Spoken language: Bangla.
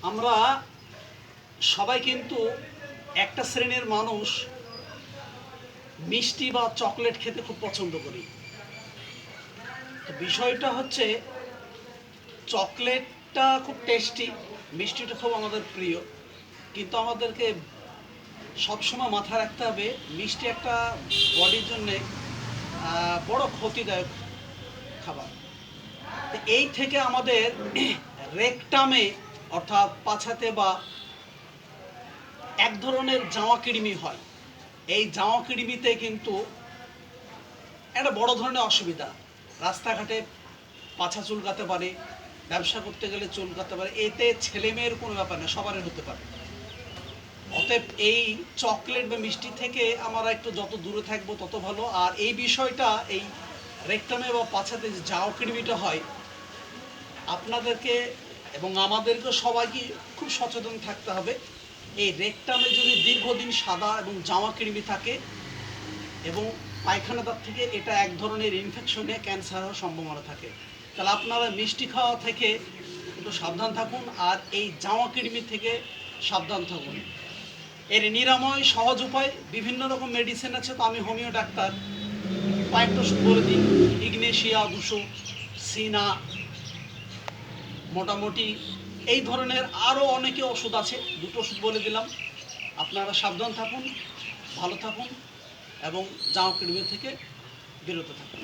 আমরা সবাই কিন্তু একটা শ্রেণীর মানুষ মিষ্টি বা চকলেট খেতে খুব পছন্দ করি। তো বিষয়টা হচ্ছে চকলেটটা খুব টেস্টি, মিষ্টিটা খুব আমাদের প্রিয়, কিন্তু আমাদেরকে সবসময় মাথায় রাখতে হবে মিষ্টি একটা বডির জন্যে বড় ক্ষতিদায়ক খাবার। তো এই থেকে আমাদের রেকটামে অর্থাৎ পাছাতে বা এক ধরনের জামা কিড়িমি হয়। এই জামা কিড়িমিতে কিন্তু একটা বড় ধরনের অসুবিধা। রাস্তাঘাটে পাছা চুলকাতে পারে, ব্যবসা করতে গেলে চুলকাতে পারে। এতে ছেলে মেয়ের কোনো ব্যাপার না, সবারই হতে পারে। অতএব এই চকলেট বা মিষ্টি থেকে আমরা একটু যত দূরে থাকবো তত ভালো। আর এই বিষয়টা এই রেকটামে বা পাছাতে যে জামা কিড়িমিটা হয়, আপনাদেরকে এবং আমাদেরকে সবাইকে খুব সচেতন থাকতে হবে। এই রেকটামে যদি দীর্ঘদিন সাদা এবং জামা কিড়িমি থাকে এবং পায়খানা দাঁত থেকে এটা এক ধরনের ইনফেকশনে ক্যান্সার হওয়ার সম্ভাবনা থাকে। তাহলে আপনারা মিষ্টি খাওয়া থেকে একটু সাবধান থাকুন, আর এই জামা কিড়িমি থেকে সাবধান থাকুন। এর নিরাময় সহজ উপায় বিভিন্ন রকম মেডিসিন আছে। তো আমি হোমিও ডাক্তার, কয়েকটা ওষুধ বলে দিন। ইগনেশিয়া 200, সিনা, মোটামুটি এই ধরনের আরও অনেকে ওষুধ আছে। দুটো ওষুধ বলে দিলাম। আপনারা সাবধান থাকুন, ভালো থাকুন এবং জামা কিড়িমি থেকে বিরত থাকুন।